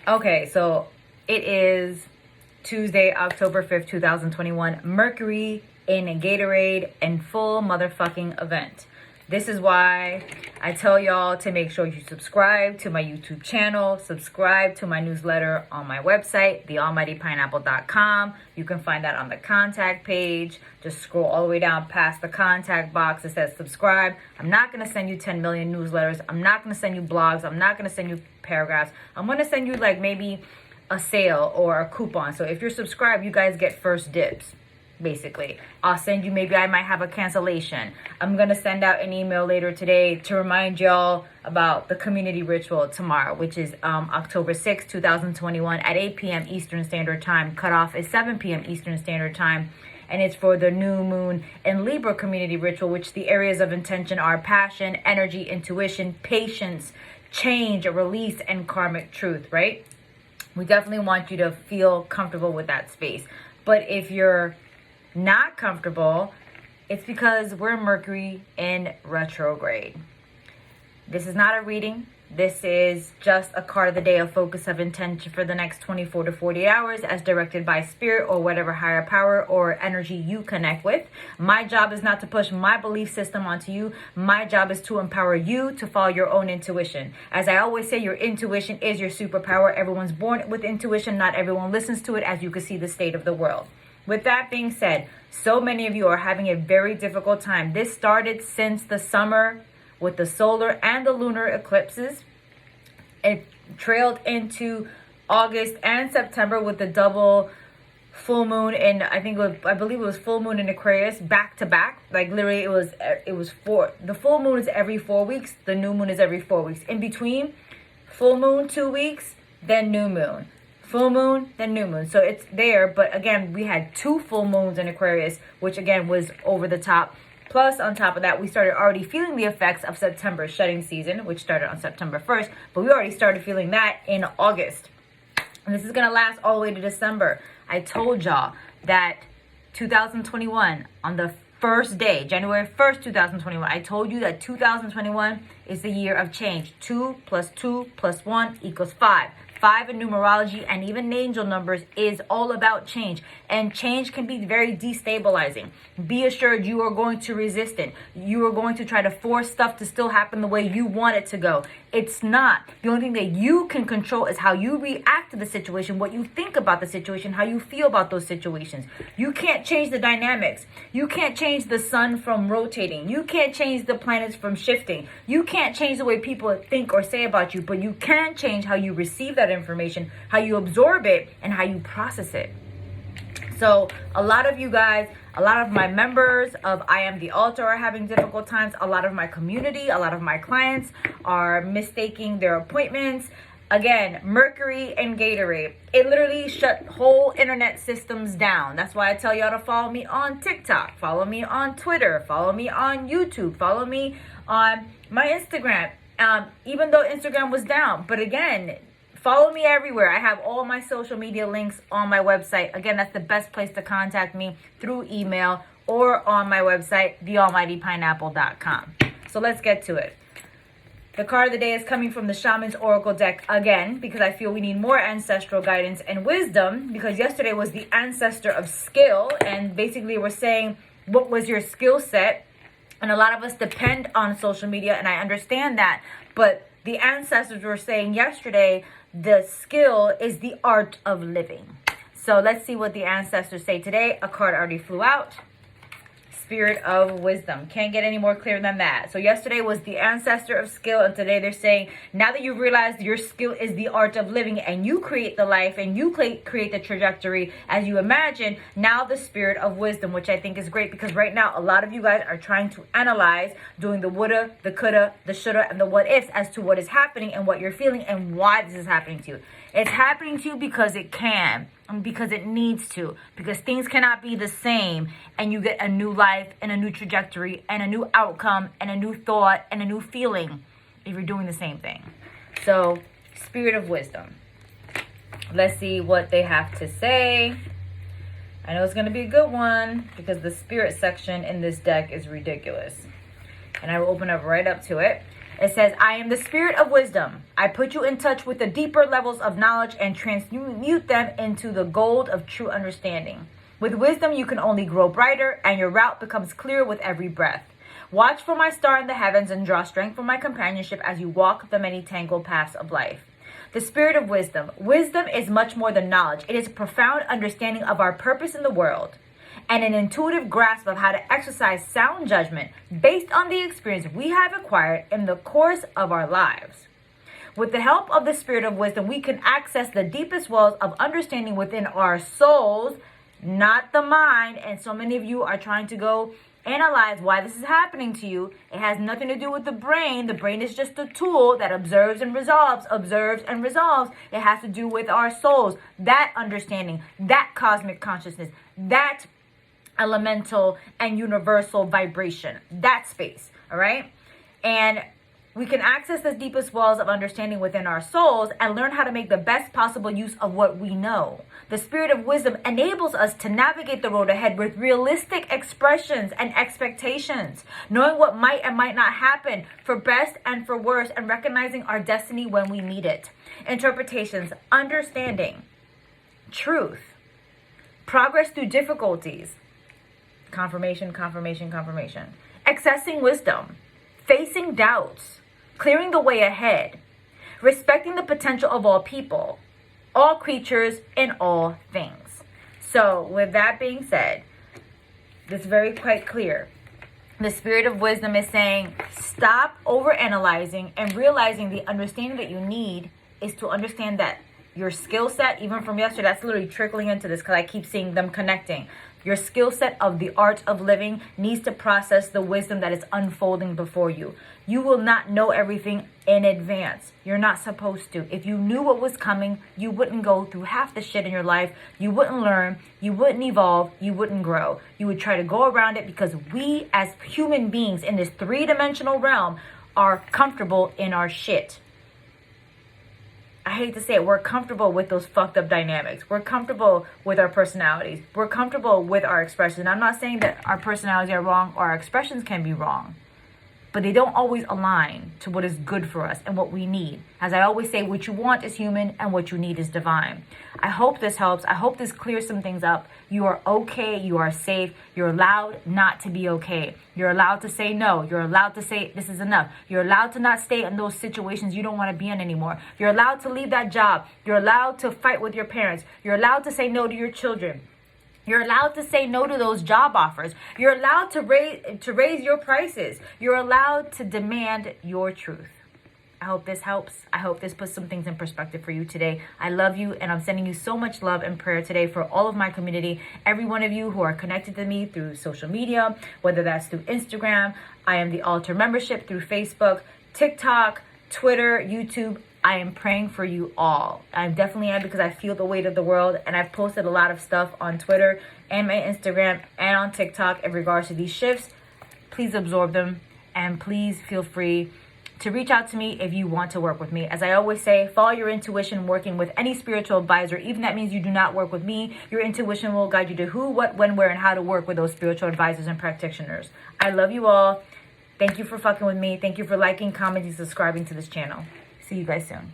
Okay, so it is Tuesday, October 5th, 2021. Mercury in a Gatorade and full motherfucking event. This is why I tell y'all to make sure you subscribe to my YouTube channel, subscribe to my newsletter on my website, thealmightypineapple.com. You can find that on the contact page. Just scroll all the way down past the contact box that says subscribe. I'm not going to send you 10 million newsletters. I'm not going to send you blogs. I'm not going to send you paragraphs. I'm going to send you like maybe a sale or a coupon. So if you're subscribed, you guys get first dibs. Basically, I'll send you, maybe I might have a cancellation. I'm gonna send out an email later today to remind y'all about the community ritual tomorrow, which is October 6th, 2021 at 8 p.m. Eastern Standard Time. Cutoff is 7 p.m. Eastern Standard Time, and it's for the new moon and Libra community ritual, which the areas of intention are passion, energy, intuition, patience, change, release, and karmic truth, right? We definitely want you to feel comfortable with that space. But if you're not comfortable, it's because we're Mercury in retrograde. This is not a reading. This is just a card of the day, a focus of intention for the next 24 to 48 hours as directed by spirit or whatever higher power or energy you connect with. My job is not to push my belief system onto you. My job is to empower you to follow your own intuition. As I always say, your intuition is your superpower. Everyone's born with intuition. Not everyone listens to it, as you can see the state of the world. With that being said, so many of you are having a very difficult time. This started since the summer with the solar and the lunar eclipses. It trailed into August and September with the double full moon, and I believe it was full moon in Aquarius back to back. Like literally it was the full moon is every 4 weeks, the new moon is every 4 weeks. In between, full moon 2 weeks, then new moon. Full moon, then new moon. So it's there, but again, we had 2 full moons in Aquarius, which again was over the top. Plus, on top of that, we started already feeling the effects of September shedding season, which started on September 1st, but we already started feeling that in August. And this is going to last all the way to December. I told y'all that 2021, on the first day, January 1st, 2021, I told you that 2021 is the year of change. 2 plus 2 plus 1 equals 5. 5 in numerology and even angel numbers is all about change. And change can be very destabilizing. Be assured you are going to resist it. You are going to try to force stuff to still happen the way you want it to go. It's not. The only thing that you can control is how you react to the situation, what you think about the situation, how you feel about those situations. You can't change the dynamics. You can't change the sun from rotating. You can't change the planets from shifting. You can't change the way people think or say about you, but you can change how you receive that information, how you absorb it, and how you process it. So a lot of you guys, a lot of my members of I Am the Altar are having difficult times. A lot of my community, a lot of my clients are mistaking their appointments. Again, Mercury and Gatorade. It literally shut whole internet systems down. That's why I tell y'all to follow me on TikTok, follow me on Twitter, follow me on YouTube, follow me on my Instagram. Even though Instagram was down. But again, follow me everywhere. I have all my social media links on my website. Again, that's the best place to contact me, through email or on my website, thealmightypineapple.com. So let's get to it. The card of the day is coming from the Shaman's Oracle deck again, because I feel we need more ancestral guidance and wisdom, because yesterday was the ancestor of skill, and basically we're saying, what was your skill set? And a lot of us depend on social media, and I understand that, but the ancestors were saying yesterday, the skill is the art of living. So let's see what the ancestors say today. A card already flew out. Spirit of wisdom. Can't get any more clear than that. So yesterday was the ancestor of skill, and today they're saying, now that you've realized your skill is the art of living and you create the life and you create the trajectory as you imagine, now the spirit of wisdom, which I think is great, because right now a lot of you guys are trying to analyze, doing the woulda, the coulda, the shoulda, and the what ifs as to what is happening and what you're feeling and why this is happening to you. It's happening to you because it can, and because it needs to, because things cannot be the same, and you get a new life and a new trajectory and a new outcome and a new thought and a new feeling if you're doing the same thing. So, spirit of wisdom. Let's see what they have to say. I know it's going to be a good one, because the spirit section in this deck is ridiculous. And I will open up right up to it. It says, I am the spirit of wisdom. I put you in touch with the deeper levels of knowledge and transmute them into the gold of true understanding. With wisdom, you can only grow brighter, and your route becomes clear with every breath. Watch for my star in the heavens and draw strength from my companionship as you walk the many tangled paths of life. The spirit of wisdom. Wisdom is much more than knowledge. It is a profound understanding of our purpose in the world and an intuitive grasp of how to exercise sound judgment based on the experience we have acquired in the course of our lives. With the help of the spirit of wisdom, we can access the deepest wells of understanding within our souls, not the mind. And so many of you are trying to go analyze why this is happening to you. It has nothing to do with the brain. The brain is just a tool that observes and resolves, observes and resolves. It has to do with our souls, that understanding, that cosmic consciousness, that elemental and universal vibration, that space. All right. And we can access the deepest wells of understanding within our souls and learn how to make the best possible use of what we know. The spirit of wisdom enables us to navigate the road ahead with realistic expressions and expectations, knowing what might and might not happen for best and for worse, and recognizing our destiny when we meet it. Interpretations, understanding, truth, progress through difficulties, confirmation, confirmation, confirmation, accessing wisdom, facing doubts, clearing the way ahead, respecting the potential of all people, all creatures, in all things. So with that being said, it's very quite clear. The spirit of wisdom is saying, stop overanalyzing and realizing the understanding that you need is to understand that your skill set, even from yesterday, that's literally trickling into this because I keep seeing them connecting. Your skill set of the art of living needs to process the wisdom that is unfolding before you. You will not know everything in advance. You're not supposed to. If you knew what was coming, you wouldn't go through half the shit in your life. You wouldn't learn. You wouldn't evolve. You wouldn't grow. You would try to go around it because we as human beings in this three-dimensional realm are comfortable in our shit. I hate to say it, we're comfortable with those fucked up dynamics. We're comfortable with our personalities. We're comfortable with our expressions. I'm not saying that our personalities are wrong or our expressions can be wrong, but they don't always align to what is good for us and what we need. As I always say, what you want is human and what you need is divine. I hope this helps. I hope this clears some things up. You are okay. You are safe. You're allowed not to be okay. You're allowed to say no. You're allowed to say this is enough. You're allowed to not stay in those situations you don't want to be in anymore. You're allowed to leave that job. You're allowed to fight with your parents. You're allowed to say no to your children. You're allowed to say no to those job offers. You're allowed to raise your prices. You're allowed to demand your truth. I hope this helps. I hope this puts some things in perspective for you today. I love you, and I'm sending you so much love and prayer today for all of my community, every one of you who are connected to me through social media, whether that's through Instagram. I am the Altar membership through Facebook, TikTok, Twitter, YouTube. I am praying for you all. I definitely am, because I feel the weight of the world, and I've posted a lot of stuff on Twitter and my Instagram and on TikTok in regards to these shifts. Please absorb them, and please feel free to reach out to me if you want to work with me. As I always say, follow your intuition working with any spiritual advisor. Even that means you do not work with me. Your intuition will guide you to who, what, when, where, and how to work with those spiritual advisors and practitioners. I love you all. Thank you for fucking with me. Thank you for liking, commenting, subscribing to this channel. See you guys soon.